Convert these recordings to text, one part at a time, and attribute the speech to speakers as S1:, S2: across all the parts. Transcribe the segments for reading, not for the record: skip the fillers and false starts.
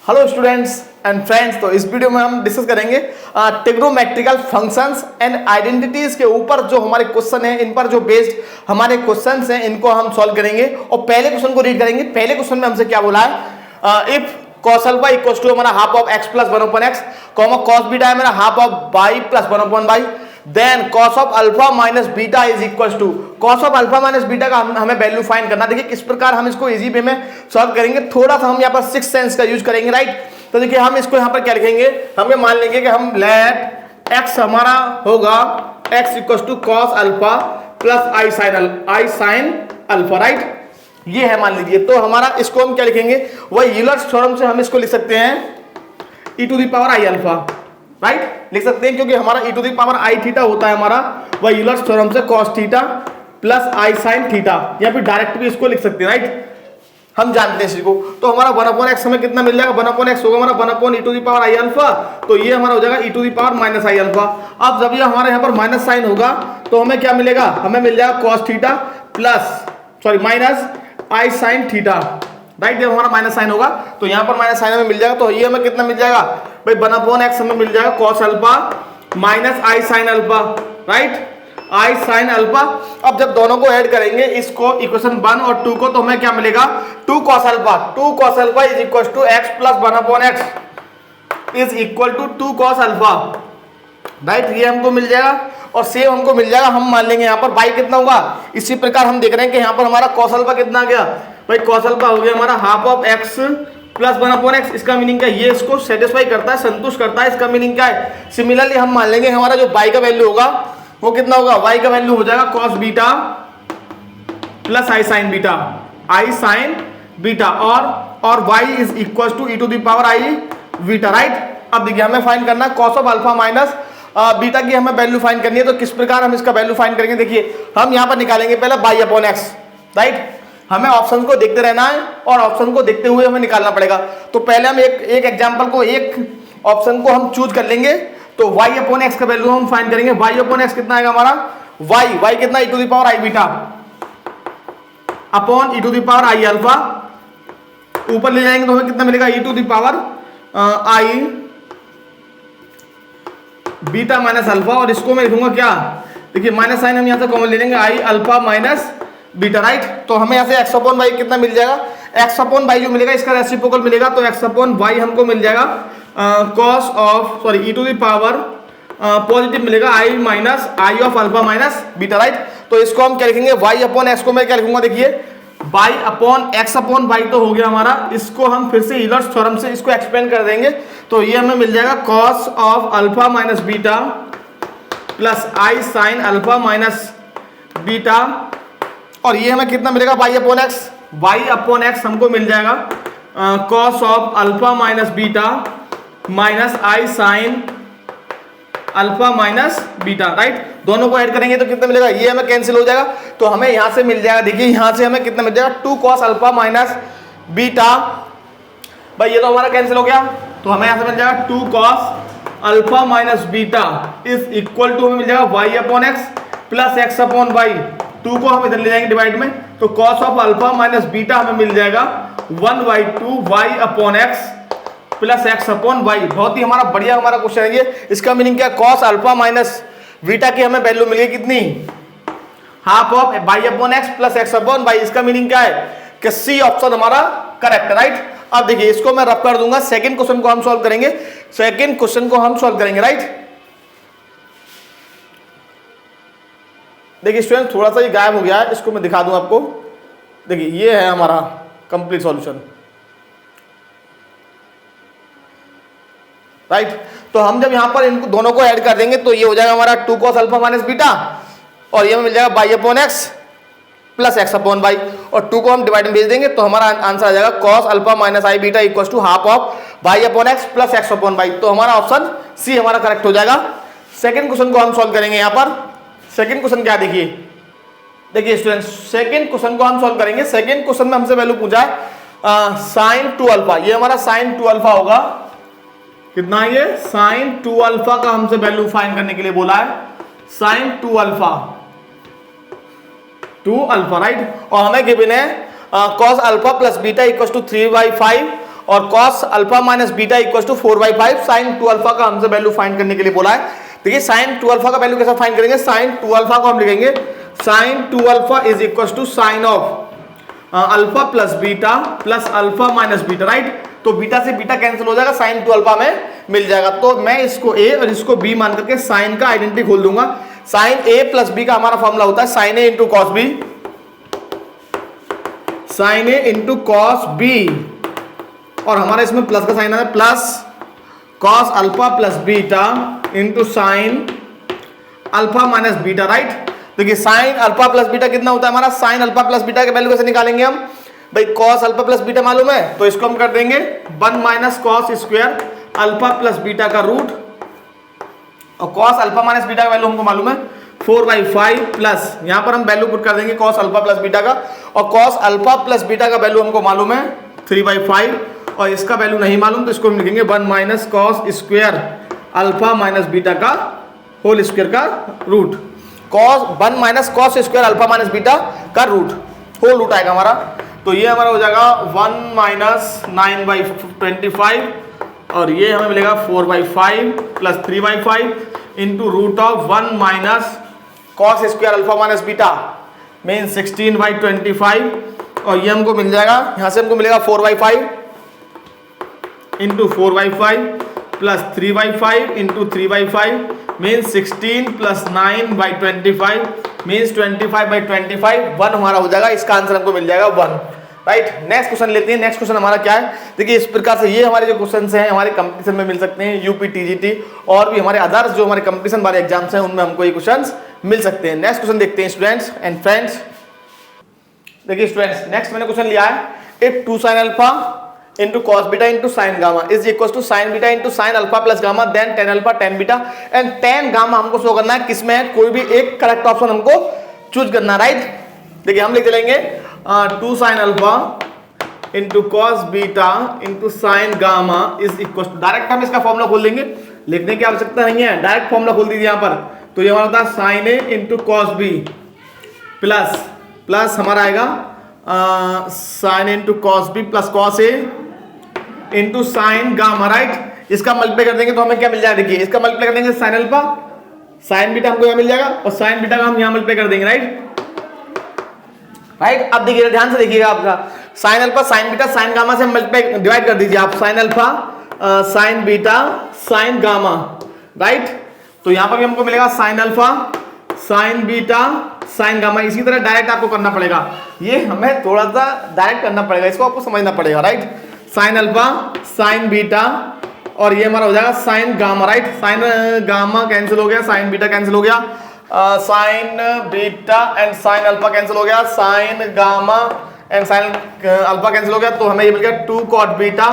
S1: Hello students and friends. तो इस video में हम डिस्कस करेंगे ट्रिग्नोमेट्रिकल फंक्शंस एंड आइडेंटिटीज के ऊपर जो हमारे क्वेश्चन है, इन पर जो बेस्ड हमारे क्वेश्चंस हैं इनको हम सॉल्व करेंगे। और पहले क्वेश्चन को रीड करेंगे। पहले क्वेश्चन में हमसे क्या बोला है, if cos alpha equals to हमारा half of x plus 1/x, cos beta है मेरा half of y plus 1/y, then cos of alpha minus beta is equals to cos of alpha minus beta का हमें value find करना। देखिए किस प्रकार हम इसको इजी वे में सॉल्व करेंगे। थोड़ा सा हम यहाँ पर सिक्स सेंस का यूज करेंगे, राइट। तो देखिए हम इसको यहाँ पर क्या लिखेंगे, हमें मान लेंगे कि हम लेट x हमारा होगा x equals to cos alpha plus i sine alpha, right. ये है मान लीजिए। तो हमारा इसको हम क्या लिखेंगे, वह यूलर्स थ्योरम से हम इसको लिख सकते हैं e to the power i alpha, right, लिख सकते हैं, क्योंकि हमारा e to the power i theta होता है हमारा, वह यूलर्स थ्योरम से cos theta plus i sine theta, या फिर डायरेक्ट भी इसको लिख सकते हैं, राइट। हम जानते हैं इसी को। तो हमारा 1/x हमें कितना मिल जाएगा, 1/x होगा हमारा 1/e to the power i alpha, तो ये हमारा हो जाएगा e to the power minus i alpha. अब जब ये हमारे यहाँ पर माइनस साइन होगा तो हमें क्या मिलेगा, हमें मिल जाएगा cos थीटा प्लस माइनस आई साइन थीटा, राइट। जब हमारा माइनस साइन होगा तो यहाँ पर माइनस साइन हमें मिल जाएगा, तो ये हमें कितना मिल जाएगा भाई, 1/x हमें मिल जाएगा cos अल्फा माइनस आई साइन अल्फा, राइट, आई साइन अल्फा। अब जब दोनों को ऐड करेंगे, इसको इक्वेशन 1 और 2 को, तो हमें क्या मिलेगा, 2 cos alpha is equal to x plus 1/x is equal to 2 cos alpha, right. ये हमको मिल जाएगा और सेम हमको मिल जाएगा। हम मान लेंगे यहाँ पर y कितना होगा, इसी प्रकार हम देख रहे हैं कि यहाँ पर हमारा cos अल्फा कितना आ गया भाई, cos अल्फा हो गया हमारा half of x plus 1/x। इसका मीनिंग क्या है, ये इसको सेटिस्फाई करता है, संतुष्ट करता है। इसका मीनिंग क्या है, सिमिलरली हम मान लेंगे हमारा जो y का वैल्यू होगा वो कितना होगा, y का वैल्यू हो जाएगा cos beta plus i sine beta और y is equal to e to the power i beta, right. अब देखिए हमें फाइंड करना है cos of alpha minus beta की हमें वैल्यू फाइंड करनी है। तो किस प्रकार हम इसका वैल्यू फाइंड करेंगे, देखिए हम यहाँ पर निकालेंगे पहले y/x, राइट। हमें ऑप्शन को देखते रहना है और ऑप्शन को देखते हुए हमें निकालना पड़ेगा। तो पहले हम एक एग्जांपल को, एक ऑप्शन को हम चूज कर लेंगे। तो y/x का वैल्यू हम फाइंड करेंगे। y/x कितना आएगा हमारा, y कितना e to the power i beta upon e to the power i alpha, ऊपर ले जाएंगे तो हमें कितना मिलेगा, e to the power i beta minus alpha. और इसको मैं लिखूंगा क्या, देखिए माइनस साइन हम यहाँ से कॉमन ले लेंगे, आई अल्फा माइनस बीटा, राइट। तो हमें यहाँ से x अपॉन वाई कितना मिल जाएगा, x अपॉन वाई जो मिलेगा इसका रेसिप्रोकल मिलेगा, तो x अपॉन वाई हमको मिल जाएगा cos of e to the power positive मिलेगा i of alpha minus beta, right. तो इसको हम क्या लिखेंगे, y अपॉन x को मैं क्या लिखूंगा, देखिए y upon x upon y तो हो गया हमारा। इसको हम फिर से यूलर्स थ्योरम से इसको एक्सपेंड कर देंगे, तो ये हमें मिल जाएगा cos of alpha minus beta plus i sine alpha minus beta, और ये हमें कितना मिलेगा, y अपॉन x हमको मिल जाएगा cos of alpha minus beta minus I sine alpha minus beta, right. दोनों को ऐड करेंगे तो कितना मिलेगा, ये हमें कैंसिल हो जाएगा, तो हमें यहां से मिल जाएगा, देखिए यहां से हमें कितना मिल जाएगा, 2 cos अल्फा माइनस बीटा, भाई ये तो हमारा कैंसिल हो गया, तो हमें यहां से मिल जाएगा 2 cos alpha minus beta is equal to हमें मिल जाएगा y upon x plus x upon y। 2 को हम इधर ले जाएंगे डिवाइड में, तो cos of alpha minus beta हमें मिल जाएगा 1/2 y upon x plus x upon y। बहुत ही हमारा बढ़िया हमारा क्वेश्चन है ये। इसका मीनिंग क्या, cos अल्फा माइनस बीटा की हमें वैल्यू मिली कितनी, half of y upon x plus x upon y। इसका मीनिंग क्या है कि सी ऑप्शन हमारा करेक्ट है, राइट। अब देखिए इसको मैं रफ कर दूंगा, सेकंड क्वेश्चन को हम सॉल्व करेंगे, राइट। देखिए स्टूडेंट थोड़ा सा ये गायब हो गया है, इसको मैं दिखा दूं आपको। देखिए ये है हमारा कंप्लीट सॉल्यूशन, राइट। तो हम जब यहां पर इन दोनों को ऐड कर देंगे तो ये हो जाएगा हमारा 2 cos अल्फा माइनस बीटा, और ये मिल जाएगा y upon x plus x upon y, और 2 को हम डिवाइड में भेज देंगे तो हमारा आंसर आ जाएगा cos alpha minus i beta equal to half of y upon x plus x upon y। तो हमारा ऑप्शन सी हमारा करेक्ट हो जाएगा। सेकंड क्वेश्चन को हम सॉल्व करेंगे। यहाँ पर सेकंड क्वेश्चन क्या, देखिए स्टूडेंट सेकंड क्वेश्चन को हम सॉल्व करेंगे। सेकंड क्वेश्चन में हमसे वैल्यू पूछा है साइन 2 अल्फा, ये हमारा साइन 2 अल्फा होगा, कितना ये साइन 2 अल्फा का हमसे वैल्यू फाइंड करने के लिए बोला है, साइन 2 अल्फा, राइट। और हमें गिवन है cos alpha plus beta equal to 3/5 और cos alpha minus beta equal to 4/5 sin 2 alpha का हमसे वैल्यू फाइंड करने के लिए बोला है। देखिए sin 2 अल्फा का वैल्यू कैसे फाइंड करेंगे, sin 2 अल्फा को हम लिखेंगे sin 2 alpha is equal to sine of alpha plus beta plus alpha minus beta, right. तो बीटा से बीटा कैंसिल हो जाएगा, sin 2 अल्फा में मिल जाएगा। तो मैं इसको a और इसको b मान करके साइन का आइडेंटिटी खोल दूंगा। sin a प्लस b का हमारा फॉर्मूला होता है sin a into cos b, sin a into cos b, और हमारा इसमें प्लस का साइन है, plus cos alpha plus beta into sine alpha minus beta, right. देखिए साइन अल्फा प्लस बीटा कितना होता है हमारा, साइन अल्फा प्लस बीटा के वैल्यू कैसे निकालेंगे हम भाई, कॉस अल्फा प्लस बीटा मालूम है तो इसको हम कर देंगे 1 minus cos square alpha plus beta का रूट, और कॉस अल्फा माइनस बीटा का वैल्यू हमको मालूम है 4/5 प्लस यहां पर हम वैल्यू पुट कर देंगे कॉस अल्फा प्लस बीटा का, और कॉस अल्फा प्लस बीटा का वैल्यू हमको मालूम है 3/5, और इसका वैल्यू नहीं मालूम तो इसको हम लिखेंगे 1 minus cos square alpha minus beta का होल स्क्वायर का root, cos 1 minus cos square alpha minus beta का रूट, होल रूट आएगा हमारा। तो ये हमारा हो जाएगा 1 माइनस 9/25, और ये हमें मिलेगा 4/5 plus 3/5 into root of 1 minus cos square alpha minus beta mean 16/25, और ये हमको मिल जाएगा, यहाँ से हमको मिलेगा 4/5 into 4/5 plus 3/5 into 3/5 means 16 plus 9/25 means 25/25, 1 हमारा हो जाएगा, इसका आंसर हमको मिल जाएगा 1, राइट। नेक्स्ट क्वेश्चन लेते हैं। नेक्स्ट क्वेश्चन हमारा क्या है, देखिए इस प्रकार से ये हमारे जो क्वेश्चन हैं हमारे कंपटीशन में मिल सकते हैं, यूपी टीजीटी और भी हमारे अदर्स जो हमारे कंपटीशन वाले एग्जाम्स हैं उनमें हमको ये क्वेश्चन मिल सकते हैं। नेक्स्ट क्वेश्चन देखते हैं स्टूडेंट्स एंड फ्रेंड्स। देखिए स्टूडेंट्स नेक्स्ट मैंने क्वेश्चन लिया है, if 2 sin alpha into cos beta into sine gamma is equal to sine beta into sine alpha plus gamma then tan alpha tan beta and tan gamma हमको show करना है किसमें है, कोई भी एक करेक्ट ऑप्शन हमको चूज करना, राइट। देखिए हम लिख लेंगे 2 sin alpha into cos beta into sine gamma is equal to, direct हम इसका फॉर्मूला खोल देंगे, लिखने की आवश्यकता नहीं है, डायरेक्ट फॉर्मूला खोल दीजिए यहाँ पर। तो ये हमारा होता है sine A into cos B plus plus हमारा आएगा sine into cos B plus cos A into sine gamma, right. इसका मल्टीप्लाई कर देंगे तो हमें क्या मिल जाएगा, देखिए इसका मल्टीप्लाई कर देंगे साइन अल्फा साइन बीटा हमको यहाँ मिल जाएगा, और साइन बीटा का हम यहाँ मल्टीप्लाई कर देंगे, राइट। अब देखिए ध्यान से देखिएगा, आपका sign alpha sine beta sine gamma से मल्टीप्लाई डिवाइड कर दीजिए आप, sign alpha sine beta sine gamma, right. तो यहाँ पर भी हमको मिलेगा sign alpha sine beta sine gamma, इसी तरह डायरेक्ट आपको करना पड़ेगा, ये हमें थोड़ा सा डायरेक्ट करना पड़ेगा, इसको आपको समझना पड़ेगा, right. Sine alpha sine beta और ये हमारा हो जाएगा sine gamma, right. Sine gamma cancel हो गया, साइन बीटा कैंसिल हो गया, sine beta and sine alpha cancel हो गया, sine gamma and sine alpha cancel हो गया, तो हमें ये मिल गया 2 cot beta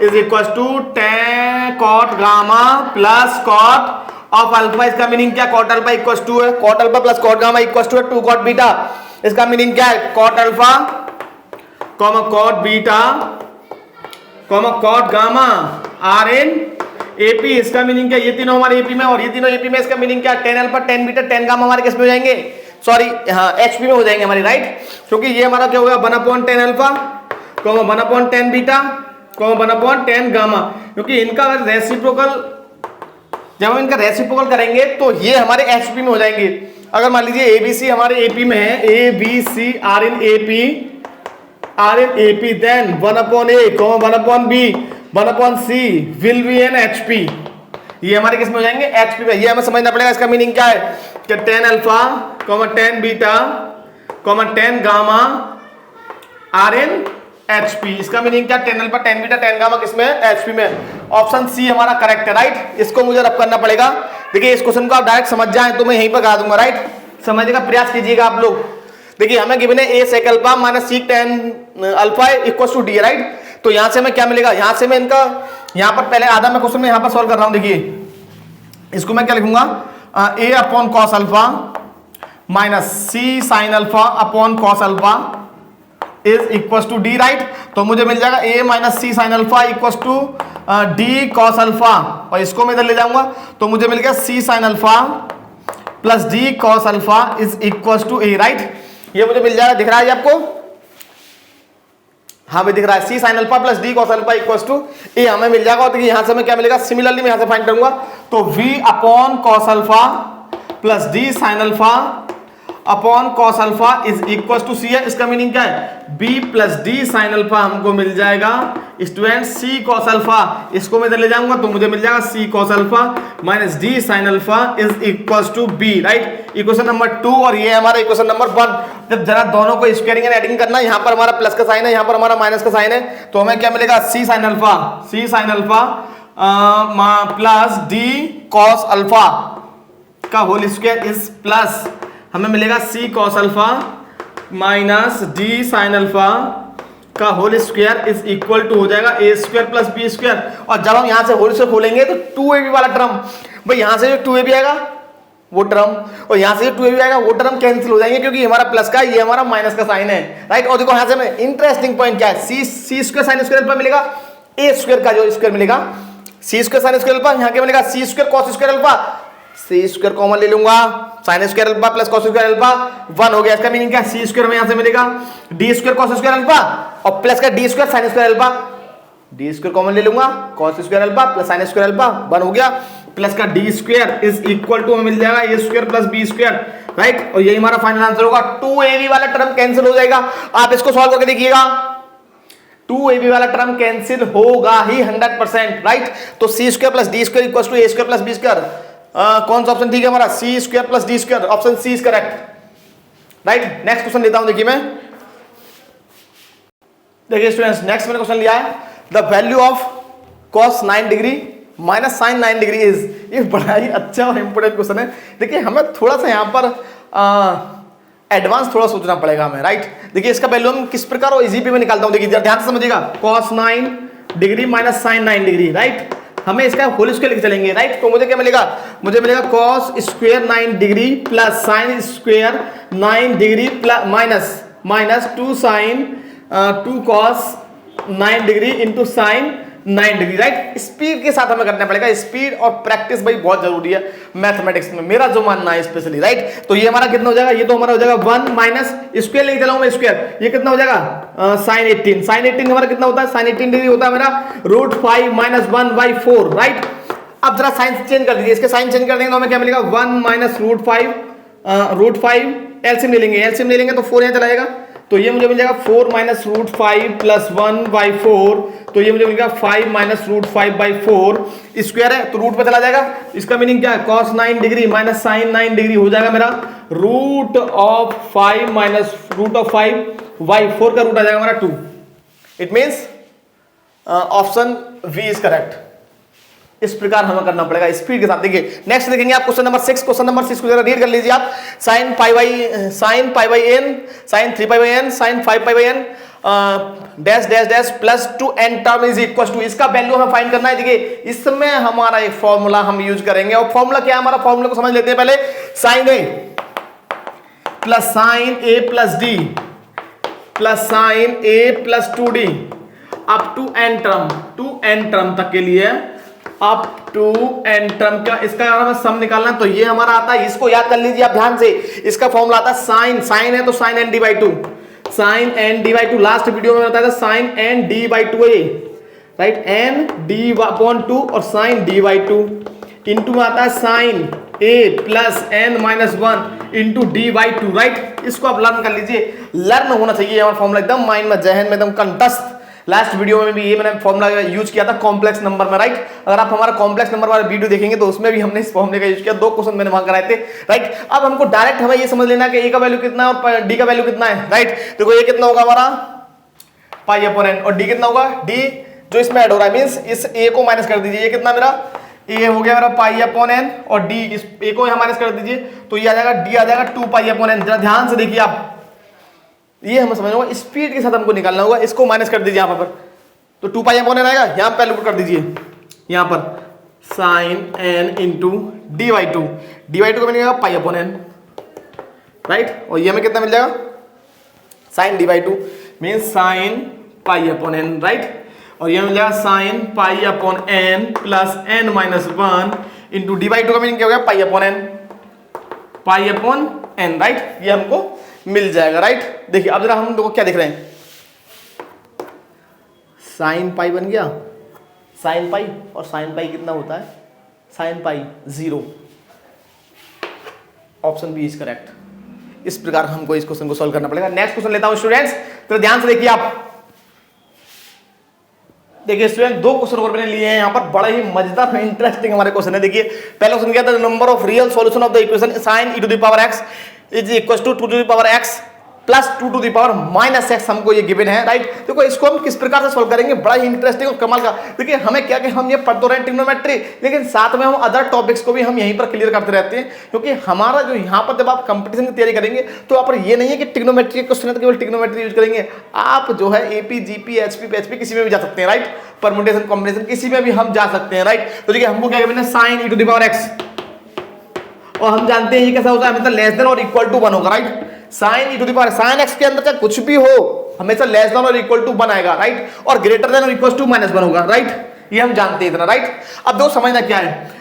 S1: is equal to tan cot gamma plus cot of alpha. इसका मीनिंग क्या, cot अल्फा इक्वल टू है cot alpha plus cot gamma equal to है 2 cot बीटा। इसका मीनिंग क्या है, cot alpha cot beta cot gamma are in AP. इसका meaning क्या, ये तीनों हमारे एपी में और ये तीनों एपी में, इसका मीनिंग क्या, tan alpha tan beta tan gamma हमारे किस में हो जाएंगे, सॉरी हाँ एचपी में हो जाएंगे हमारी, राइट। क्योंकि ये हमारा क्या होगा 1/tan alpha 1/tan beta 1/tan gamma, क्योंकि इनका अगर रेसिप्रोकल जब हम इनका रेसिप्रोकल करेंगे तो ये हमारे एचपी में हो जाएंगे। अगर मान लीजिए एबीसी हमारे एपी में है, A B C are in AP then 1/a 1/b 1/c will be an HP, ये हमारे किस में हो जाएंगे एचपी में। ये हमें समझना पड़ेगा, इसका मीनिंग क्या है कि tan alpha tan beta tan gamma are in HP. इसका मीनिंग क्या, tan alpha tan beta tan gamma किसमें है एचपी में। ऑप्शन सी हमारा करेक्ट है, राइट। इसको मुझे रब करना पड़ेगा। देखिए इस क्वेश्चन को आप डायरेक्ट समझ जाएं तो मैं यहीं पर करा दूंगा, राइट। समझने का प्रयास कीजिएगा आप लोग। देखिए हमें गिवन है a sec alpha minus c tan alpha equal to d, right. तो यहां से हमें क्या मिलेगा, यहां से मैं इनका यहां पर पहले आधा मैं क्वेश्चन में यहां पर सॉल्व कर रहा हूं। देखिए इसको मैं क्या लिखूंगा, a upon cos alpha minus c sine alpha upon cos alpha is equal to d, right. तो मुझे मिल जाएगा a minus c sine alpha equal to d cos alpha, और इसको मैं इधर ले जाऊंगा तो मुझे मिल गया c sine alpha plus d cos alpha is equal to a, right. ये मुझे मिल जाएगा, दिख रहा है ये आपको, हाँ भी दिख रहा है, C sine alpha plus D cos alpha equals to A हमें मिल जाएगा। और यहाँ से हमें क्या मिलेगा, सिमिलरली मैं यहाँ से फाइंड करूंगा तो v upon cos alpha plus D sine alpha upon cos alpha is equal to C है। इसका मीनिंग क्या है, b plus D sine alpha हमको मिल जाएगा स्टूडेंट c कॉस अल्फा, इसको मैं इधर ले जाऊंगा तो मुझे मिल जाएगा c cos alpha minus d sine alpha is equal to b, right. Equation number 2 और ये हमारा इक्वेशन नंबर 1। जब जरा दोनों को स्क्वायरिंग एंड एडिंग करना है, यहाँ पर हमारा प्लस का साइन है, यहाँ पर हमारा माइनस का साइन है, तो हमें क्या मिलेगा, c sine alpha plus d cos alpha का होल स्क्वायर इज प्लस हमें मिलेगा c cos alpha minus d sine alpha का whole square is equal to हो जाएगा a square plus b square. और जब हम यहां से होल स्क्वायर खोलेंगे तो 2ab वाला टर्म, भाई यहां से जो 2ab आएगा वो टर्म और यहां से जो 2ab आएगा वो टर्म कैंसिल हो जाएंगे, क्योंकि हमारा प्लस का ये हमारा माइनस का साइन है, राइट। और देखो यहां से हमें इंटरेस्टिंग पॉइंट क्या है, c square sine square alpha मिलेगा, a स्क्वायर का जो स्क्वायर मिलेगा c square sine square alpha, यहां क्या मिलेगा c square cos square alpha, c square common ले लूंगा, sign square alpha plus cos square alpha 1 हो गया। इसका मीनिंग क्या है, c स्क्वायर में यहां से मिलेगा d square cos square alpha और प्लस का d square sine square alpha, d square common ले लूंगा, cos square alpha plus sine square alpha 1 हो गया, प्लस का d square is equal to मिल जाएगा a square plus b square, right. और यही हमारा फाइनल आंसर होगा। 2ab वाला टर्म कैंसिल हो जाएगा, आप इसको सॉल्व करके देखिएगा, 2ab वाला टर्म कैंसिल होगा ही 100%, राइट। तो c square plus d square equals to a square plus b square, कौन सा ऑप्शन ठीक है हमारा, c square plus d square, option C is correct, right. Next question लेता हूं, देखिए मैं, देखिए स्टूडेंट्स नेक्स्ट मैंने क्वेश्चन लिया है, the value of cos 9 degree minus sin 9 degree is, ये बड़ा ही अच्छा और इंपोर्टेंट क्वेश्चन है। देखिए हमें थोड़ा सा यहाँ पर एडवांस थोड़ा सोचना पड़ेगा हमें, राइट। देखिए इसका वैल्यू हम किस प्रकार और इजी पे में निकालता हूं, देखिए ध्यान से समझिएगा, cos 9 degree minus sin 9 degree, right. हमें इसका होल स्क्वायर लेके चलेंगे, राइट। तो मुझे क्या मिलेगा, मुझे मिलेगा cos square 9 degree plus sin square 9 degree plus minus 2 sin 2 cos 9 degree into sin 9 degree, right. Speed के साथ हमें करना पड़ेगा, स्पीड और प्रैक्टिस भाई बहुत जरूरी है मैथमेटिक्स में, मेरा जो मानना है स्पेशली, राइट। तो ये हमारा कितना हो जाएगा, ये तो हमारा हो जाएगा 1 माइनस स्क्वायर लेके चलाऊं मैं स्क्वायर, ये कितना हो जाएगा sin 18 हमारा कितना होता है, sin 18 डिग्री होता है मेरा √5 माइनस 1/4, राइट। अब जरा साइन चेंज कर दीजिए, इसके साइन चेंज कर देंगे तो हमें क्या मिलेगा, 1 माइनस √5 एलसीएम ले लेंगे तो 4 यहां चला जाएगा, तो ये मुझे मिल जाएगा 4 माइनस √5 प्लस 1/4, तो ये मुझे मिलेगा 5 माइनस √5/4 स्क्वायर है, तो रूट पे चला जाएगा। इसका मीनिंग क्या है, cos 9 degree minus sin 9 degree हो जाएगा मेरा √5 माइनस √5/4 का रूट आ जाएगा हमारा 2। It means option B is correct. इस प्रकार हमें करना पड़ेगा स्पीड के साथ। देखिए नेक्स्ट देखेंगे आप क्वेश्चन नंबर 6, क्वेश्चन नंबर 6 को जरा रीड कर लीजिए आप, sin π by n sin 3 π by n sin 5 π by n dash dash dash plus 2n term is equal to, इसका वैल्यू हमें फाइंड करना है। देखिए इसमें हमारा एक फॉर्मूला हम यूज करेंगे, और फॉर्मूला क्या है हमारा, फॉर्मूला को समझ लेते हैं पहले। sin a plus sin a plus d plus sin a plus 2d up to n term तक के लिए, अप टू n टर्म का इसका अगर हमें सम निकालना तो ये हमारा आता है, इसको याद कर लीजिए आप ध्यान से। इसका फॉर्मूला आता है साइन है तो sin n d/2 last video में बताया था, sin n d/2 है, राइट, n d/2 और sin d/2 इंटू में आता है sin a plus n minus 1 into d/2, right. इसको आप लर्न कर लीजिए, लर्न होना चाहिए हमारा फॉर्मूला एकदम माइंड में, जहन में एकदम कंठस्थ। लास्ट वीडियो में भी ये मैंने फॉर्मूला यूज किया था कॉम्प्लेक्स नंबर में, राइट। अगर आप हमारा कॉम्प्लेक्स नंबर वाला वीडियो देखेंगे तो उसमें भी हमने इस फॉर्मूले का यूज किया, 2 क्वेश्चन मैंने वहां कराए थे, राइट। अब हमको डायरेक्ट हमें ये समझ लेना है कि ए का वैल्यू कितना है और डी का वैल्यू कितना है, राइट। देखो ये कितना होगा हमारा π/n और डी कितना होगा, डी जो इसमें ऐड हो रहा है, मींस इस ए को माइनस कर दीजिए, ये कितना मेरा ए हो गया मेरा π/n और डी इस ए को यहां माइनस कर दीजिए तो ये आ जाएगा डी आ जाएगा 2π/n। जरा ध्यान से देखिए आप, ये हमें समझना होगा, स्पीड के साथ हमको निकालना होगा। इसको माइनस कर दीजिए यहां पर तो 2π/n आएगा, यहां पर पुट कर दीजिए, यहां पर sin n इंटू d/2 का मिलेगा π/n, राइट। और ये हमें कितना मिल जाएगा, sin d/2 means sin π/n, right. और ये मिल जाएगा sin π/n plus n minus 1 into d/2 का मीनिंग क्या हो गया, π/n, राइट। ये हमको मिल जाएगा, राइट। देखिए अब जरा हम लोग क्या देख रहे हैं, साइन पाई बन गया, साइन पाई, और साइन पाई कितना होता है, sine pi 0। Option B is correct. इस प्रकार हमको इस क्वेश्चन को सॉल्व करना पड़ेगा। नेक्स्ट क्वेश्चन लेता हूं स्टूडेंट्स, तो ध्यान से देखिए आप। देखिए स्टूडेंट, दो क्वेश्चन और मैंने लिए हैं यहाँ पर, बड़े ही मजेदार इंटरेस्टिंग हमारे क्वेश्चन है। देखिए पहला क्वेश्चन क्या था, number of real solution of the equation sin e to the power x is equal to 2 to the power x प्लस 2 to the power minus x, हमको ये गिवन है, राइट। देखो इसको हम किस प्रकार से सॉल्व करेंगे, बड़ा ही इंटरेस्टिंग और कमाल का। देखिए हमें क्या कि हम ये पढ़ तो रहे हैं ट्रिग्नोमेट्री, लेकिन साथ में हम अदर टॉपिक्स को भी हम यहीं पर क्लियर करते रहते हैं, क्योंकि हमारा जो यहाँ पर जब आप कंपटीशन की तैयारी करेंगे तो आप ये नहीं है कि ट्रिग्नोमेट्री क्वेश्चन है तो केवल ट्रिग्नोमेट्री यूज करेंगे, आप जो है एपी जीपी एचपी पीएचपी किसी में भी जा सकते हैं, राइट। परमुटेशन कॉम्बिनेशन किसी में भी हम जा सकते हैं, राइट। तो देखिए हमको क्या गिवन है, sin e to the power x, और हम जानते हैं ये कैसा होता है, हमेशा लेस देन और इक्वल टू 1 होगा, right. sin e to the power sin x के अंदर चाहे कुछ भी हो हमेशा लेस देन और इक्वल टू 1 आएगा, राइट, और ग्रेटर देन और इक्वल टू -1 होगा, राइट। ये हम जानते हैं इतना, राइट। अब दो समझना क्या है,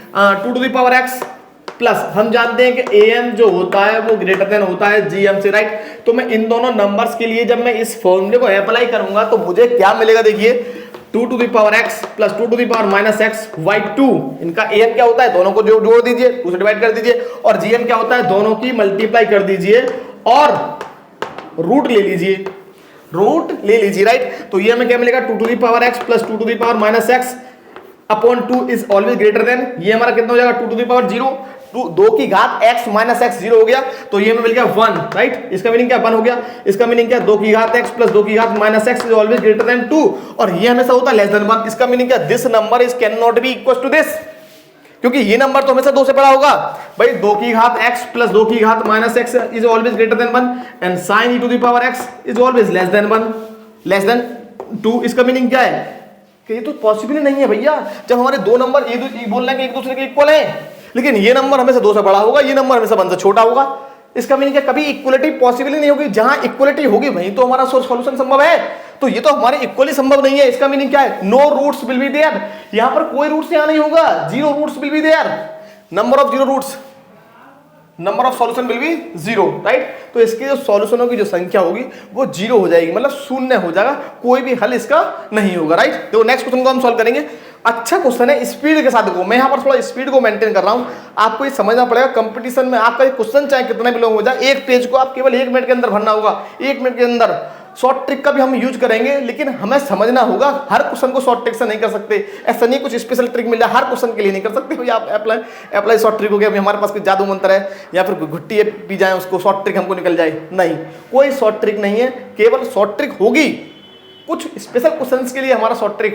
S1: 2 to the power x plus हम जानते हैं कि am जो होता है वो ग्रेटर देन होता है gm से, राइट। तो मैं इन दोनों नंबर्स के लिए जब मैं इस फॉर्मूले को अप्लाई करूंगा तो मुझे क्या मिलेगा, देखिए 2 to the power x प्लस 2 to the power minus x by 2, इनका am क्या होता है, दोनों को जोड़ दीजिए, 2 से डिवाइड कर दीजिए, और gm क्या होता है, दोनों की मल्टीप्लाई कर दीजिए और रूट ले लीजिए, राइट। तो ये हमें क्या मिलेगा, 2 to the power x प्लस 2 to the power minus x upon 2 is always greater than, ये हमारा कितना हो जाएगा, 2 to the power 0, 2 की घात x माइनस x 0 हो गया, तो ये हमें मिल गया 1, राइट। इसका मीनिंग क्या, 1 हो गया। इसका मीनिंग क्या, 2 की घात x प्लस 2 की घात minus x is always greater than 2, और ये हमेशा होता है लेस देन 1। इसका मीनिंग क्या, this number is can not be equal to this, क्योंकि ये नंबर तो हमेशा 2 से बड़ा होगा भाई। 2 की घात x प्लस 2 की घात minus x is always greater than 1 and sin e to the power x is always less than 1, less than 2। इसका मीनिंग क्या है कि ये तो पॉसिबल ही नहीं है भैया, जब हमारे दो नंबर ये बोल रहे हैं कि एक दूसरे के इक्वल हैं, लेकिन ये नंबर हमेशा 2 से बड़ा होगा, ये नंबर हमेशा 1 से छोटा होगा। इसका मीनिंग क्या, कभी इक्वलिटी पॉसिबल ही नहीं होगी। जहां इक्वलिटी होगी वहीं तो हमारा सॉल्यूशन संभव है, तो ये तो हमारे इक्वली संभव नहीं है। इसका मीनिंग क्या है, no roots will be there, यहां पर कोई रूट्स यहां नहीं होगा, 0 roots will be there, number of 0 roots, number of solution will be 0, right. तो इसके जो सॉल्यूशनों की जो संख्या होगी वो 0 हो जाएगी, मतलब शून्य हो जाएगा, कोई भी हल इसका नहीं होगा, राइट। तो नेक्स्ट क्वेश्चन को हम सॉल्व करेंगे। अच्छा क्वेश्चन है, स्पीड के साथ देखो, मैं यहाँ पर थोड़ा स्पीड को मेंटेन कर रहा हूँ, आपको ये समझना पड़ेगा। कंपटीशन में आपका ये क्वेश्चन चाहे कितना भी लॉन्ग हो जाए, एक पेज को आप केवल 1 मिनट के अंदर भरना होगा, 1 मिनट के अंदर। शॉर्ट ट्रिक का भी हम यूज करेंगे, लेकिन हमें समझना होगा, हर क्वेश्चन को शॉर्ट ट्रिक से नहीं कर सकते। ऐसा नहीं कुछ स्पेशल ट्रिक मिल जाए हर क्वेश्चन के लिए नहीं कर सकते भैया। आप अप्लाई शॉर्ट ट्रिक हो गया, हमारे पास कोई जादू मंत्र है या फिर घुट्टी पी जाए उसको शॉर्ट ट्रिक हमको निकल जाए, नहीं, कोई शॉर्ट ट्रिक नहीं है। केवल शॉर्ट ट्रिक होगी कुछ स्पेशल क्वेश्चंस के लिए हमारा शॉर्ट ट्रिक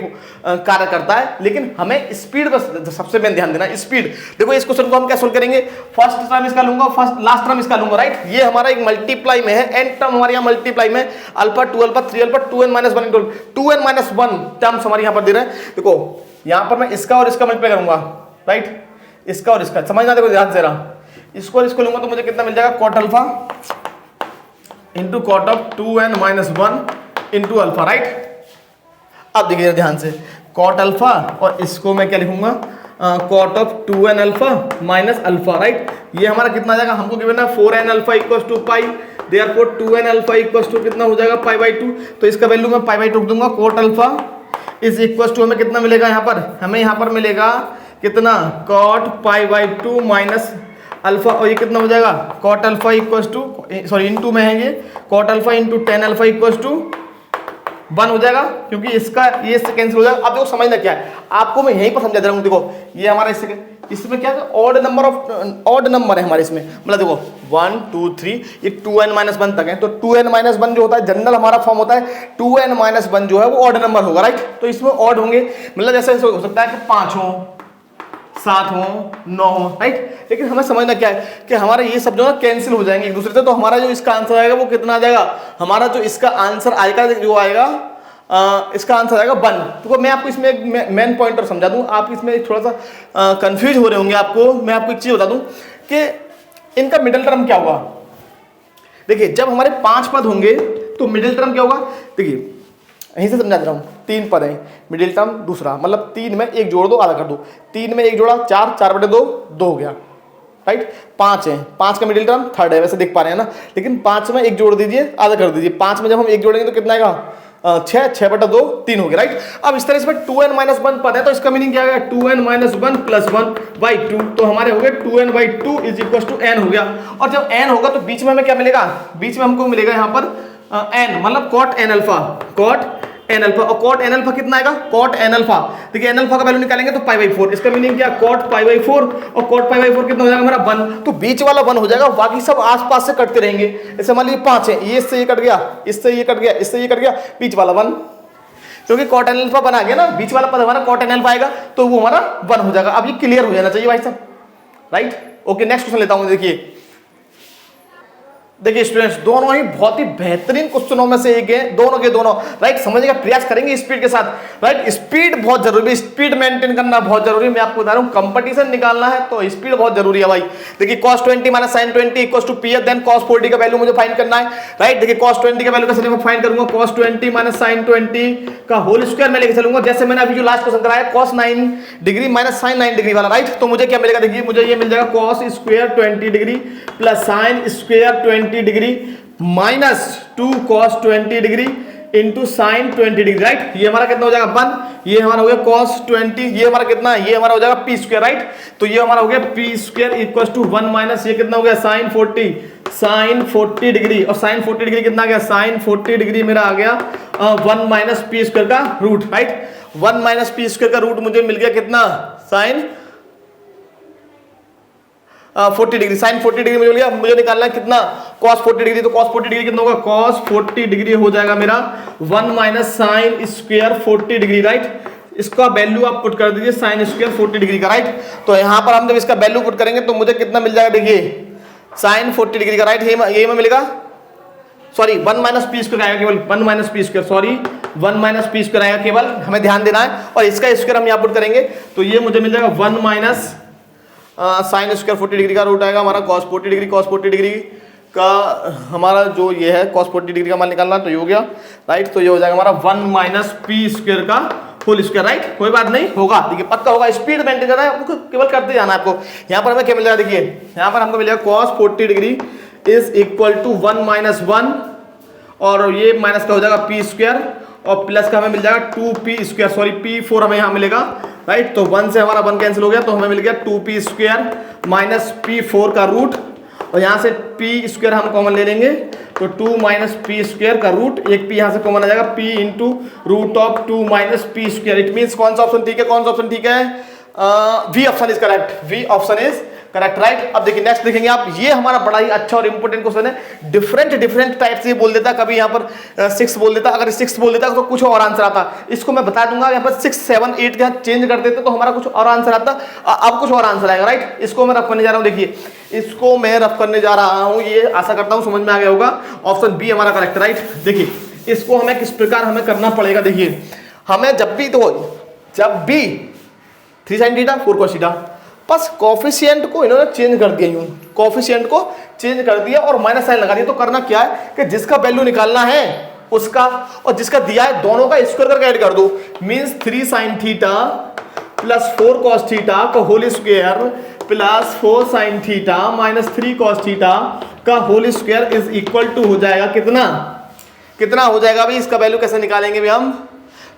S1: कार्य करता है, लेकिन हमें स्पीड पर सबसे मेन ध्यान देना। स्पीड देखो, इस क्वेश्चन को हम क्या सोल्व करेंगे, फर्स्ट टर्म इसका लूंगा, लास्ट टर्म इसका लूंगा, राइट। ये हमारा एक मल्टीप्लाई में है, एन टर्म हमारे यहाँ मल्टीप्लाई में, alpha 2 alpha 3 alpha 2n minus 1 2n minus 1 terms हमारे यहाँ पर दे रहे हैं। देखो यहाँ पर मैं इसका और इसका मल्टीप्लाई करूंगा, राइट, इसका और इसका, समझना, देखो ध्यान से रहा, इसको और इसको लूंगा तो मुझे कितना मिल जाएगा, cot alpha into cot of 2n minus 1 into alpha, right. अब देखिए ध्यान से, कॉट अल्फा और इसको मैं क्या लिखूंगा, cot of 2n alpha minus alpha, right. ये हमारा कितना आ जाएगा, हमको गिवन है 4n alpha equals to pi, therefore 2n alpha equals to कितना हो जाएगा, पाई बाई 2। तो इसका वैल्यू मैं पाई बाई 2 दूंगा। Cot alpha is equals to हमें कितना मिलेगा यहाँ पर, हमें यहाँ पर मिलेगा कितना, cot pi by 2 minus alpha, और ये कितना हो जाएगा, cot alpha equals to, sorry into में है ये, cot alpha into 10 alpha equals to 1 हो जाएगा, क्योंकि इसका ये इससे कैंसिल हो जाएगा। अब देखो समझना क्या है, आपको मैं यहीं पर समझा दे रहा हूँ। देखो ये हमारा इसमें क्या है, ऑड नंबर है हमारे इसमें, मतलब देखो 1 2 3 ये 2n माइनस 1 तक है, तो 2n माइनस 1 जो होता है जनरल हमारा फॉर्म होता है, 2n माइनस 1 जो है वो ऑड नंबर होगा, राइट। तो इसमें ऑड होंगे, मतलब जैसे हो सकता है कि 5 हो, 7 हो, 9 हो, राइट। लेकिन हमें समझना क्या है कि हमारे ये सब जो है कैंसिल हो जाएंगे एक दूसरे से, तो हमारा जो इसका आंसर आएगा वो कितना आ जाएगा, हमारा जो इसका आंसर आएगा जो आएगा इसका आंसर आएगा 1। तो मैं आपको इसमें एक मेन पॉइंटर समझा दूं, आप इसमें थोड़ा सा कंफ्यूज हो रहे होंगे। आपको मैं आपको एक चीज बता दूं कि इनका मिडिल टर्म क्या होगा। देखिए जब हमारे 5 पद होंगे तो मिडिल टर्म क्या होगा, देखिए यहीं से समझा दे रहा हूँ, 3 पद है, मिडिल टर्म दूसरा, मतलब 3 में 1 जोड़ दो, आधा कर दो, 3 में 1 जोड़ा 4, 4/2 2 हो गया, राइट। 5 है, 5 का मिडिल टर्म 3rd है, वैसे देख पा रहे हैं ना, लेकिन 5 में 1 जोड़ दीजिए, आधा कर दीजिए, 5 में जब हम 1 जोड़ेंगे तो कितना आएगा, 6, 6/2 3 हो गया, राइट। अब इस तरह से 2n-1 पद है, तो इसका मीनिंग क्या है, 2n-1 प्लस 1/2, तो हमारे हो गए 2n/2 is equal to n हो गया। और जब n होगा तो बीच में हमें क्या मिलेगा, बीच में हमको मिलेगा यहाँ पर n, मतलब cot n alpha, cot n alpha. और cot n अल्फा कितना आएगा, cot n अल्फा, देखिए n अल्फा का वैल्यू निकालेंगे तो π/4, इसका मीनिंग क्या, cot π/4, और cot π/4 कितना हो जाएगा हमारा 1, तो बीच वाला 1 हो जाएगा, बाकी सब आसपास से कटते रहेंगे। जैसे मान लीजिए 5 है, ये इससे ये कट गया, इससे ये कट गया, इससे ये कट गया, बीच वाला 1, क्योंकि cot n अल्फा बना गया ना, बीच वाला पद हमारा cot n अल्फा आएगा, तो वो हमारा 1 हो जाएगा। अब ये क्लियर हो जाना चाहिए भाई साहब, राइट। ओके, नेक्स्ट क्वेश्चन लेता हूं। देखिए स्टूडेंट्स, दोनों ही बहुत ही बेहतरीन क्वेश्चनों में से एक है, दोनों के दोनों, राइट। समझने का प्रयास करेंगे स्पीड के साथ, राइट। स्पीड बहुत जरूरी है, स्पीड मेंटेन करना बहुत जरूरी है। मैं आपको बता रहा हूं, कंपटीशन निकालना है तो स्पीड बहुत जरूरी है भाई। देखिए cos 20 - sin 20 equals to p, then cos 40 का वैल्यू मुझे फाइंड करना है, राइट। देखिए cos 20 का वैल्यू कैसे मैं फाइंड करूंगा, cos 20 - sin 20 का होल स्क्वायर में लेके चलूंगा, जैसे मैंने अभी जो लास्ट क्वेश्चन कराया cos 9 डिग्री - sin 9 डिग्री वाला, राइट। तो मुझे क्या मिलेगा, देखिए मुझे ये मिल जाएगा cos square 20 degree plus sin square 20 degree minus 2 cos 20 degree into sine 20 degree, right. ये हमारा कितना हो जाएगा 1, ये हमारा हो गया cos 20, ये हमारा कितना है, ये हमारा हो जाएगा p स्क्वायर, राइट। तो ये हमारा हो गया p square equal to 1 minus ये कितना हो गया sin 40 डिग्री, और sin 40 डिग्री कितना आ गया, sin 40 डिग्री मेरा आ गया 1 माइनस p स्क्वायर का root, right. 1 minus p square का रूट मुझे मिल गया कितना, sin 40 डिग्री, sin 40 डिग्री मुझे मिल गया। मुझे निकालना है कितना, cos 40 डिग्री, तो cos 40 डिग्री कितना होगा, cos 40 डिग्री हो जाएगा मेरा 1 minus sin square 40 degree, right. इसका वैल्यू आप पुट कर दीजिए sin स्क्वायर 40 डिग्री का, राइट। तो यहां पर हम जब इसका वैल्यू पुट करेंगे तो मुझे कितना मिल जाएगा, देखिए sin 40 डिग्री का, राइट। ये में मिलेगा, सॉरी 1 माइनस पी स्क्वायर आएगा केवल, 1 minus P square, sorry 1 minus P square आएगा केवल, हमें ध्यान देना है। और इसका स्क्वायर हम यहाँ पुट करेंगे तो ये मुझे मिल जाएगा 1 माइनस साइन स्क्वायर 40 डिग्री का रूट आएगा हमारा cos 40 डिग्री, cos 40 डिग्री का हमारा जो ये है cos 40 डिग्री का मान निकालना, तो ये हो गया, राइट। तो ये हो जाएगा हमारा 1 माइनस पी स्क्वायर का होल स्क्वायर, राइट। कोई बात नहीं, होगा, देखिए पक्का होगा। स्पीड मेंटेन करना है आपको, केवल करते जाना है आपको। यहाँ पर हमें क्या मिल जाएगा, देखिए यहाँ पर हमको मिल जाएगा cos 40 degree is equal to 1 minus 1, और ये माइनस का हो जाएगा पी स्क्वायर, और प्लस का हमें मिल जाएगा 2p स्क्वायर, सॉरी p4 हमें यहाँ मिलेगा, राइट। तो 1 से हमारा 1 कैंसिल हो गया, तो हमें मिल गया 2p स्क्वायर माइनस p4 का रूट, और यहाँ से p स्क्वायर हम कॉमन ले लेंगे, तो 2 माइनस p स्क्वायर का रूट, एक p यहाँ से कॉमन आ जाएगा, p into root of 2 minus p square. It means कौन सा ऑप्शन ठीक है, कौन सा ऑप्शन ठीक है, B option is correct, B option is correct, right. अब देखिए नेक्स्ट देखेंगे आप, ये हमारा बड़ा ही अच्छा और इंपॉर्टेंट क्वेश्चन है। डिफरेंट टाइप से बोल देता, कभी यहाँ पर 6 बोल देता, अगर 6 बोल देता तो कुछ और आंसर आता, इसको मैं बता दूंगा। यहाँ पर 6, 7, 8 यहाँ चेंज कर देते तो हमारा कुछ और आंसर आता, अब कुछ और आंसर आएगा, राइट। इसको मैं रफ करने जा रहा हूँ, देखिए इसको मैं रफ करने जा रहा हूँ, ये आशा करता हूँ समझ में आ गया होगा। ऑप्शन बी हमारा करेक्ट, राइट। देखिए इसको हमें किस प्रकार हमें करना पड़ेगा, देखिए हमें जब भी 3 sin थीटा 4 cos थीटा, बस कोफिशिएंट को इन्होंने चेंज कर दिया, यूं कोफिशिएंट को चेंज कर दिया और माइनस साइन लगा दिया। तो करना क्या है कि जिसका वैल्यू निकालना है उसका और जिसका दिया है दोनों का स्क्वायर करके ऐड कर दो। Means 3 sin theta plus 4 cos theta का whole square plus 4 sin theta minus 3 cos theta का whole square is equal to हो जाएगा कितना हो जाएगा भाई। इसका वैल्यू कैसे निकालेंगे भी हम,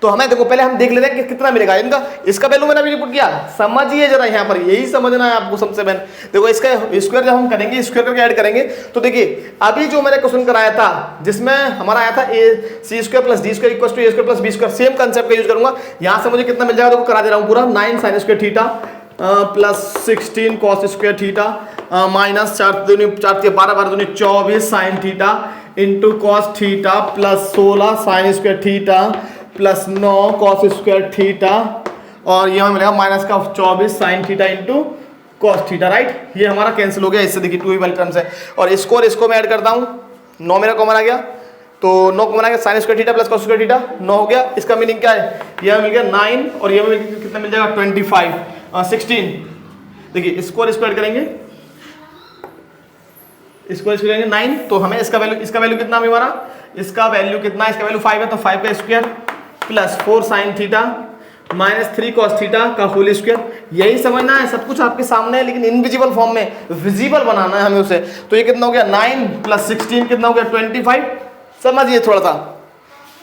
S1: तो हमें देखो पहले हम देख लेते हैं कि कितना मिलेगा इनका। इसका वैल्यू मैंने अभी पुट किया, समझिए जरा, यहाँ पर यही समझना है आपको सबसे पहले। देखो इसका स्क्वायर जब हम करेंगे, स्क्वायर करके ऐड करेंगे, तो देखिए अभी जो मैंने क्वेश्चन कराया था जिसमें हमारा आया था C square plus D square equal to A square plus B square, same concept का यूज करूंगा। यहाँ से मुझे कितना मिल जाएगा, देखो करा दे रहा हूँ पूरा, 9 sin square theta plus 16 cos square theta minus 4 12 24 sin theta into cos theta plus 16 sin square theta plus 9 cos square theta, और ये हमें मिलेगा माइनस का 24 sin theta into cos theta, right. ये हमारा कैंसिल हो गया, इससे देखिए 2 वाली टर्म से, और इसको मैं ऐड करता हूँ, 9 मेरा कॉमन आ गया, तो 9 कॉमन आ गया, sin square theta plus cos square theta 9 हो गया। इसका मीनिंग क्या है, ये मिल गया 9 और ये कितना मिल जाएगा 25 16। देखिए इसको स्क्वायर करेंगे, इसको करेंगे 9, तो हमें इसका वैल्यू कितना हमारा, इसका वैल्यू कितना है, इसका वैल्यू 5 है, तो 5 का square plus 4 sin theta minus 3 cos theta का होल स्क्वायर। यही समझना है, सब कुछ आपके सामने है लेकिन इनविजिबल फॉर्म में विजिबल बनाना है हमें उसे। तो ये कितना हो गया 9 प्लस 16 कितना हो गया 25, समझिए थोड़ा सा,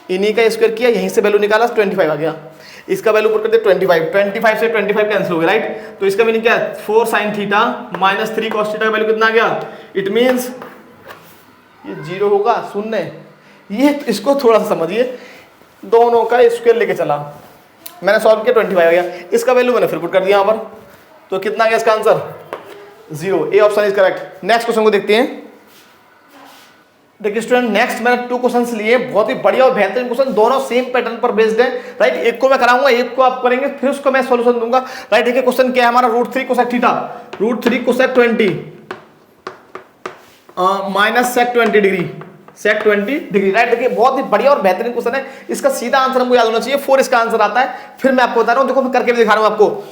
S1: इन्हीं का स्क्वायर किया, यहीं से वैल्यू निकाला 25 आ गया। इसका वैल्यू पुट कर दिया 25 से 25 कैंसिल हो गया, राइट। तो इसका मीनिंग क्या है 4 sin theta minus 3 cos theta का वैल्यू कितना आ गया, इट मीन्स ये 0 होगा, शून्य। ये इसको थोड़ा सा समझिए, दोनों का स्क्वायर लेके चला, मैंने सॉल्व किया 25 आ गया, इसका वैल्यू मैंने फिर पुट कर दिया यहाँ पर, तो कितना आ गया इसका answer 0। A option is correct. Next question को देखते हैं। देखिए स्टूडेंट, नेक्स्ट मैंने 2 क्वेश्चंस लिए, बहुत ही बढ़िया और बेहतरीन क्वेश्चन, दोनों सेम पैटर्न पर बेस्ड है, राइट। एक को मैं कराऊंगा, एक को आप करेंगे, फिर उसको मैं सॉल्यूशन दूंगा, राइट। देखिए क्वेश्चन क्या है हमारा, √3 cosec theta, √3 cosec 20 minus sec 20 degree, sec 20 degree, right. देखिए बहुत ही बढ़िया और बेहतरीन क्वेश्चन है, इसका सीधा आंसर हमको याद होना चाहिए, 4 इसका आंसर आता है। फिर मैं आपको बता रहा हूँ, देखो मैं करके भी दिखा रहा हूँ आपको।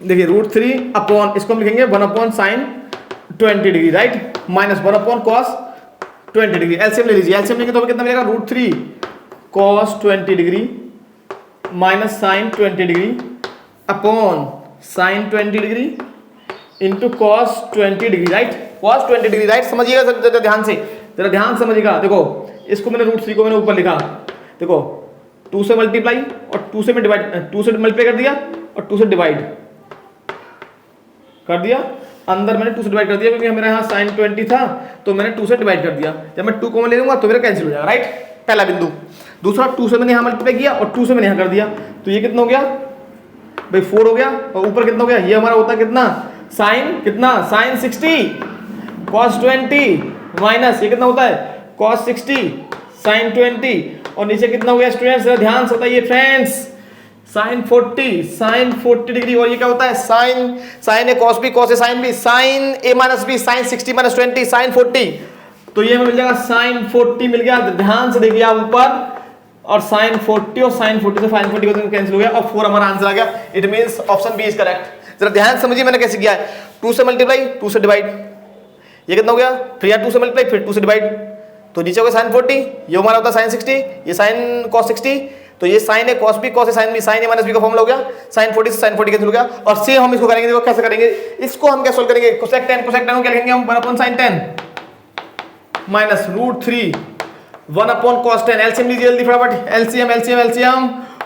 S1: देखिए √3 अपॉन, इसको हम लिखेंगे 1 upon sine 20 degree, right, minus 1 upon cos 20 degree. LCM ले लीजिए, एलसीएम लेंगे तो कितना मिलेगा, √3 cos 20 degree minus sine 20 degree upon sine 20 degree into cos 20 degree, right, cos 20 degree, right. समझिएगा जरा ध्यान से, जरा ध्यान समझिएगा। देखो इसको मैंने √3 को मैंने ऊपर लिखा, देखो 2 से मल्टीप्लाई और 2 से मैं डिवाइड, 2 से मल्टीप्लाई कर दिया और 2 से डिवाइड कर दिया, अंदर मैंने 2 से डिवाइड कर दिया, क्योंकि मेरा यहाँ साइन 20 था तो मैंने 2 से डिवाइड कर दिया। जब मैं 2 कॉमन ले लूंगा तो मेरा कैंसिल हो जाएगा, राइट, पहला बिंदु। दूसरा 2 से मैंने यहाँ मल्टीप्लाई किया और 2 से मैंने यहाँ कर दिया, तो ये कितना हो गया भाई 4 हो गया, और ऊपर कितना हो गया, ये हमारा होता है कितना, साइन कितना, साइन 60 cos 20 माइनस ये कितना होता है cos 60 साइन 20, और नीचे कितना हो गया स्टूडेंट्स, ध्यान से बताइए फ्रेंड्स, साइन 40 डिग्री, और ये क्या होता है sine, sine A cos B, cos A sine B, sine A minus B, sine 60 minus 20 sine 40, तो ये हमें मिल जाएगा साइन 40 मिल गया। ध्यान से देखिए आप ऊपर, और साइन 40 और साइन 40 से साइन 40 को कैंसिल हो गया, और 4 हमारा आंसर आ गया। It means option B is correct. जरा ध्यान समझिए मैंने कैसे किया है, 2 से मल्टीप्लाई 2 से डिवाइड, ये कितना हो गया, फिर यहाँ 2 से मल्टीप्लाई फिर 2 से डिवाइड, तो नीचे हो गया साइन 40, ये हमारा होता है साइन 60, ये साइन कॉस 60, तो ये साइन है कॉस बी, कॉस है sign B, sine A minus B का फॉर्मूला हो गया, साइन 40 से साइन 40 कैंसिल हो गया। और सेम हम इसको करेंगे, देखो कैसे करेंगे, इसको हम क्या सोल्व करेंगे, कोसेक 10 को क्या लिखेंगे हम, 1 upon sign 10 minus √3 1 upon cos 10, LCM लीजिए जल्दी फटाफट, एलसीएम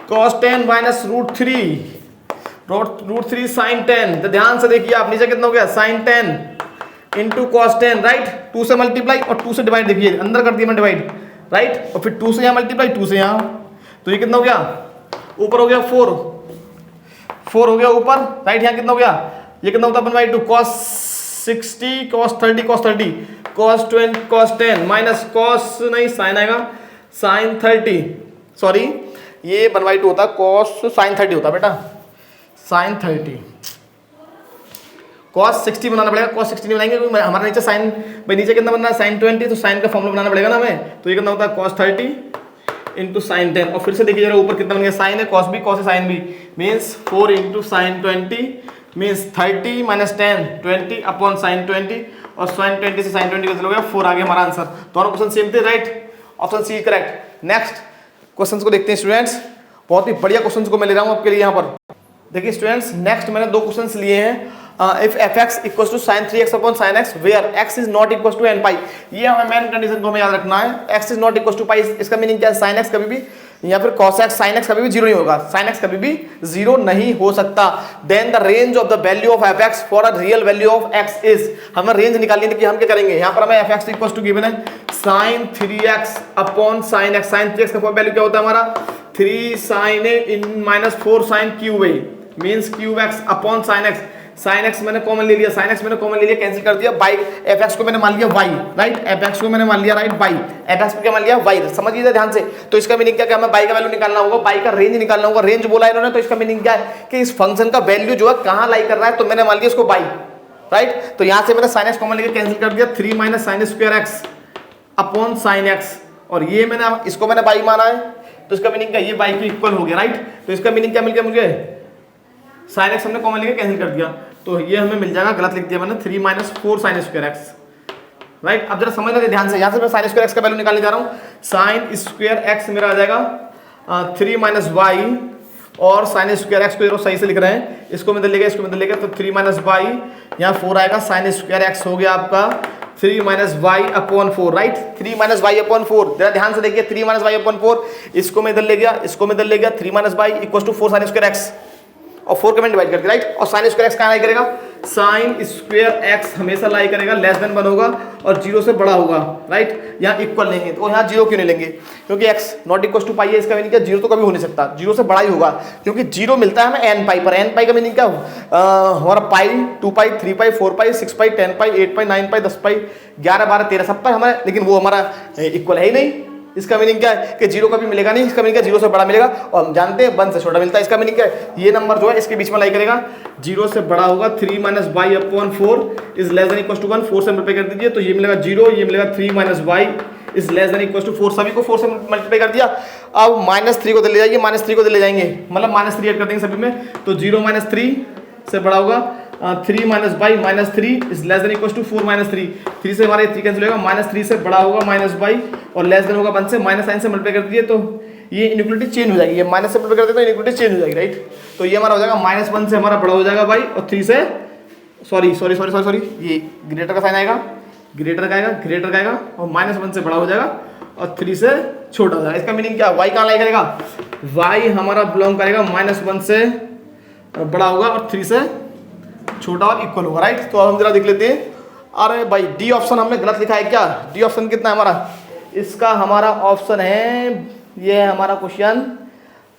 S1: cos 10 माइनस √3 साइन 10, तो ध्यान से देखिए आप, नीचे कितना हो गया साइन 10 इंटू cos 10, राइट, 2 से मल्टीप्लाई और 2 से डिवाइड, देखिए अंदर कर दिया मैं डिवाइड, राइट, और फिर 2 से यहाँ मल्टीप्लाई 2 से यहाँ, तो ये कितना हो गया, ऊपर हो गया 4 हो गया ऊपर, राइट, यहाँ कितना हो गया, ये कितना होता है 1/2 cos 60 cos 30 cos 20 cos 10 minus cos नहीं साइन आएगा साइन 30, सॉरी ये 1/2 होता है, cos साइन 30 होता है बेटा, साइन 30 cos 60 बनाना पड़ेगा, cos 60 नहीं बनाएंगे क्योंकि हमारा नीचे साइन, भाई नीचे कितना बनना है साइन 20, तो साइन का फॉर्मूला बनाना पड़ेगा ना हमें, तो ये कितना होता है cos 30 इंटू साइन 10, और फिर से देखिए जरा ऊपर कितना बन गया, साइन है cos b cos sine b means 4 into sine 20 means 30 minus 10 20 upon sine 20, और साइन 20 से साइन 20 कैंसिल हो गया, 4 आ गया हमारा आंसर। दोनों क्वेश्चन सेम थे, right, option C correct. Next questions को देखते हैं स्टूडेंट्स, बहुत ही बढ़िया क्वेश्चंस को मैं ले रहा हूँ आपके लिए यहाँ पर। देखिए स्टूडेंट्स, नेक्स्ट मैंने 2 क्वेश्चंस लिए हैं, if fx equals to sin 3x upon sin x where x is not equals to n pi, ये हमें मेन कंडीशन को हमें याद रखना है, x is not equals to pi, इसका मीनिंग क्या है, sin x कभी भी या फिर cos x sin x कभी भी 0 नहीं होगा, sin x कभी भी 0 नहीं हो सकता। Then the range of the value of fx for a real value of x is, हमें रेंज निकालनी है कि हम क्या करेंगे, यहाँ पर हमें fx इक्वल्स टू गिवन है sin 3x upon sin x, sin 3x का वैल्यू क्या होता है हमारा 3 sin a in minus 4 sin cube a means cube x upon sin x, sin x मैंने कॉमन ले लिया, sin x मैंने कॉमन ले लिया, कैंसिल कर दिया, बाई fx को मैंने मान लिया y, राइट, fx को मैंने मान लिया राइट y, fx को क्या मान लिया y, समझिए ध्यान से। तो इसका मीनिंग क्या, हमें y का वैल्यू निकालना होगा, y का रेंज निकालना होगा, रेंज बोला इन्होंने, तो इसका मीनिंग क्या है कि इस फंक्शन का वैल्यू जो है कहां लाई कर रहा है, तो मैंने मान लिया इसको y, राइट, तो यहां से मैंने sin x कॉमन लेके कैंसिल कर दिया, 3 minus sine square x upon sin x, और ये मैंने इसको मैंने y माना है, तो इसका मीनिंग क्या, ये y के इक्वल हो गया, राइट, तो इसका मीनिंग क्या मिल गया मुझे, sin x हमने कॉमन लेके कैंसिल कर दिया, तो ये हमें मिल जाएगा, गलत लिख दिया मैंने, 3 minus 4 sine square x, right. अब जरा समझ लेते ध्यान से, यहाँ से मैं साइन स्क्वायर एक्स का वैल्यू निकालने जा रहा हूँ, साइन स्क्वायर एक्स मेरा आ जाएगा 3 माइनस वाई, और साइन स्क्वायर एक्स को सही से लिख रहे हैं, इसको में लेगा, इसको में लेगा, तो 3 माइनस वाई, यहाँ 4 आएगा, साइन स्क्वायर एक्स हो गया आपका 3 minus y upon 4, right. 3 minus y upon 4, जरा ध्यान से देखिए, 3 माइनस वाई अपॉन 4, इसको मैं इधर ले गया, इसको मैं इधर ले गया, 3 minus y equal to 4 sine square x, और 4 कमेंट डिवाइड कर दिया, राइट। और साइन स्क्वायर एक्स कहाँ लाई करेगा, साइन स्क्वायर एक्स हमेशा लाई करेगा लेस देन 1 होगा और 0 से बड़ा होगा, राइट। यहाँ इक्वल लेंगे, तो यहाँ 0 क्यों नहीं लेंगे, क्योंकि x नॉट इक्वल टू पाई है, इसका मीनिंग क्या, 0 तो कभी हो नहीं सकता, 0 से बड़ा ही होगा, क्योंकि 0 मिलता है हमें n पाई पर। n पाई का मीनिंग क्या हमारा पाई, 2 पाई, 3 पाई, 4 पाई, 6 पाई, 10 पाई, 8 पाई, 9 पाई, 10 पाई, 11, 12, 13 सब पाई हमारे, लेकिन वो हमारा इक्वल है ही नहीं। इसका मीनिंग क्या है कि 0 कभी मिलेगा नहीं, इसका मीनिंग क्या, 0 से बड़ा मिलेगा, और हम जानते हैं 1 से छोटा मिलता है। इसका मीनिंग क्या है, ये नंबर जो है इसके बीच में लाई करेगा, 0 से बड़ा होगा। 3 minus y upon 4 is less than equal to 1, 4 से मल्टीप्लाई कर दीजिए तो ये मिलेगा 0, ये मिलेगा 3 minus y is less than equal to 4, सभी को 4 से मल्टीप्लाई कर दिया। अब -3 को ले जाइए, -3 को ले जाएंगे, मतलब -3 ऐड कर देंगे सभी में, तो 0 माइनस 3 से बड़ा होगा, 3 minus y minus 3 is less than equal to 4 minus 3, 3 से हमारा 3 कैंसिल होगा, -3 से बड़ा होगा माइनस बाई, और लेस देन होगा 1 से, माइनस साइन से मल्टीप्लाई कर दीजिए तो ये इनइक्वालिटी चेंज हो जाएगी, ये माइनस से मल्टीप्लाई कर देते तो इनइक्वालिटी चेंज हो जाएगी, राइट। तो ये हमारा हो जाएगा -1 से हमारा बड़ा हो जाएगा बाई, और 3 से सॉरी ये ग्रेटर का साइन आएगा, ग्रेटर का आएगा, और -1 से बड़ा हो जाएगा और 3 से छोटा हो जाएगा। इसका मीनिंग क्या, y कहाँ लाई करेगा, y हमारा बिलोंग करेगा -1 से बड़ा होगा और 3 से छोटा और इक्वल होगा, राइट। तो अब हम जरा देख लेते हैं, अरे भाई डी ऑप्शन हमने गलत लिखा है क्या, डी ऑप्शन कितना है हमारा, इसका हमारा ऑप्शन है, ये है हमारा क्वेश्चन,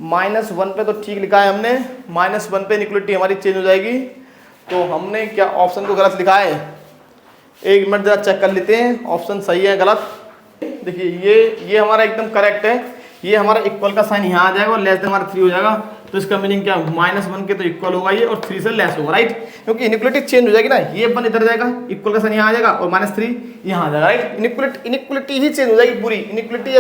S1: -1 पे तो ठीक लिखा है हमने, -1 पे इनइक्वालिटी हमारी चेंज हो जाएगी, तो हमने क्या ऑप्शन को गलत लिखा है, एक मिनट जरा चेक कर लेते हैं ऑप्शन सही है गलत। देखिए ये हमारा एकदम करेक्ट है, ये हमारा इक्वल का साइन यहाँ आ जाएगा और लेस देन हमारा 3 हो जाएगा, तो इसका मीनिंग क्या, -1 के तो इक्वल होगा ये और 3 से लेस होगा, राइट, क्योंकि इनइक्वालिटी चेंज हो जाएगी ना, ये 1 इधर जाएगा, इक्वल का साइन यहाँ आ जाएगा और -3 यहाँ आ जाएगा, राइट। इनइक्वालिटी ही चेंज हो जाएगी पूरी, इनइक्वालिटी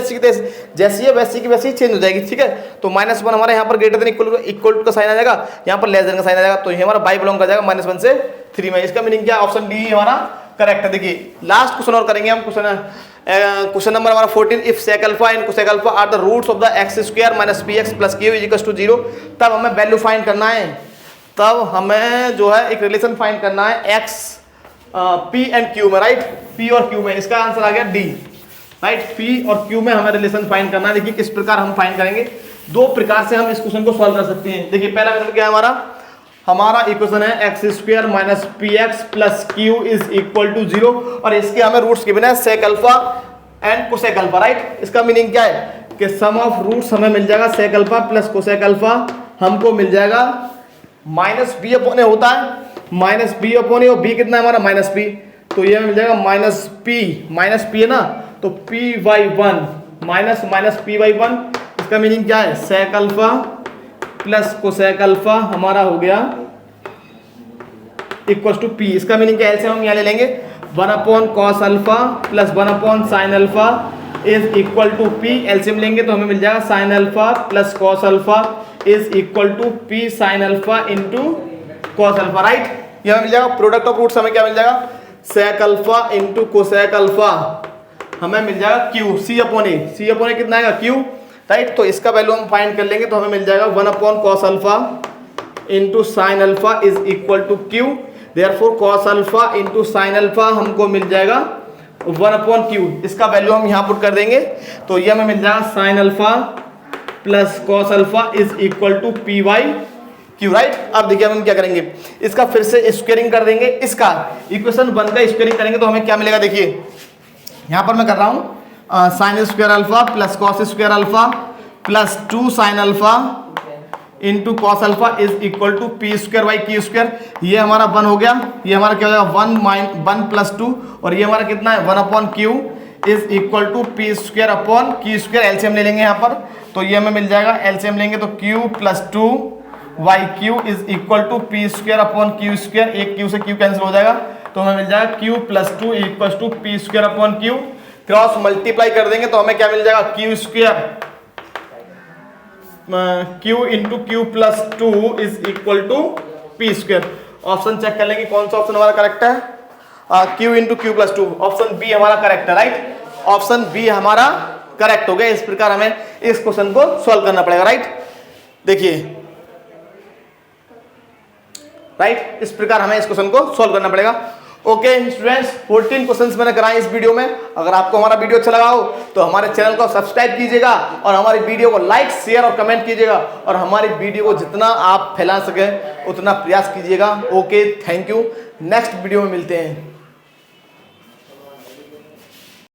S1: जैसी है वैसी की वैसी चेंज हो जाएगी, ठीक है। तो -1 हमारे यहाँ पर ग्रेटर देन इक्वल का साइन आ जाएगा, यहाँ पर लेस देन का साइन आ जाएगा, तो ये हमारा बाई बिलोंग कर जाएगा -1 से 3 में। इसका मीनिंग क्या, ऑप्शन डी हमारा करेक्ट है। देखिए लास्ट क्वेश्चन और करेंगे हम, क्वेश्चन नंबर हमारा 14, if sec alpha and cosec alpha are the roots of the x square minus px plus q is equal to 0, तब हमें वैल्यू फाइंड करना है, तब हमें जो है एक रिलेशन फाइंड करना है x p एंड q में, राइट, p और q में। इसका आंसर आ गया डी, राइट, p और q में हमें रिलेशन फाइंड करना है। देखिए किस प्रकार हम फाइंड करेंगे, दो प्रकार से हम इस क्वेश्चन को सॉल्व कर सकते हैं। देखिए पहला मेथड क्या है हमारा इक्वेशन है x square minus p x plus q is equal to 0, और इसके हमें रूट्स गिवन है sec alpha and cosec alpha, right. इसका मीनिंग क्या है कि सम ऑफ रूट्स हमें मिल जाएगा sec alpha plus cosec alpha, हमको मिल जाएगा माइनस बी अपॉन ए होता है, माइनस बी अपॉन ए, और बी कितना है हमारा माइनस पी, तो ये मिल जाएगा माइनस पी है ना, तो P by 1 minus P by 1। इसका मीनिंग क्या है, sec alpha plus cosec alpha हमारा हो गया इक्वल टू पी। इसका मीनिंग क्या है, एलसीएम हम यहाँ ले लेंगे, 1 upon cos alpha plus 1 upon sine alpha is equal to P. LCM लेंगे तो हमें मिल जाएगा sine alpha plus cos alpha is equal to P sine alpha into cos alpha, right. यह मिल जाएगा प्रोडक्ट ऑफ रूट्स, हमें क्या मिल जाएगा, sec alpha into cosec alpha, हमें मिल जाएगा क्यू, सी अपॉन ए कितना आएगा क्यू, राइट। तो इसका वैल्यू हम फाइंड कर लेंगे तो हमें मिल जाएगा 1 upon cos alpha into sine alpha is equal to q, therefore cos alpha into sine alpha हमको मिल जाएगा 1 अपॉन क्यू। इसका वैल्यू हम यहाँ पुट कर देंगे तो ये हमें मिल जाएगा sine alpha plus cos alpha is equal to p by q, right. अब देखिए हम क्या करेंगे, इसका फिर से स्क्वायरिंग कर देंगे, इसका इक्वेशन 1 का स्क्वायरिंग करेंगे तो हमें क्या मिलेगा, देखिए यहाँ पर मैं कर रहा हूँ sine square alpha plus cos square alpha plus 2 sine alpha into cos alpha is equal to p square by q square. ये हमारा 1 हो गया, ये हमारा क्या हो जाएगा 1 प्लस 2, और ये हमारा कितना है 1 upon q is equal to p square upon q square. LCM ले लेंगे यहाँ पर, तो ये हमें मिल जाएगा, एलसीएम लेंगे तो q plus 2 by q is equal to p square upon q square, एक क्यू से क्यू कैंसिल हो जाएगा तो हमें मिल जाएगा q plus 2 equal to p square upon q. Cross multiply कर देंगे तो हमें क्या मिल जाएगा, q square q into q plus 2 is equal to p square. Option check कर लेंगे कौन सा ऑप्शन हमारा करेक्ट है, q into q plus 2, option B हमारा करेक्ट है, राइट। ऑप्शन बी हमारा करेक्ट हो गया। इस प्रकार हमें इस क्वेश्चन को सॉल्व करना पड़ेगा, राइट। देखिए राइट, इस प्रकार हमें इस क्वेश्चन को सॉल्व करना पड़ेगा। ओके स्टूडेंट्स, 14 क्वेश्चंस मैंने कराए इस वीडियो में। अगर आपको हमारा वीडियो अच्छा लगा हो तो हमारे चैनल को सब्सक्राइब कीजिएगा और हमारी वीडियो को लाइक शेयर और कमेंट कीजिएगा और हमारी वीडियो को जितना आप फैला सकें उतना प्रयास कीजिएगा। Okay, thank you. Next video में मिलते हैं।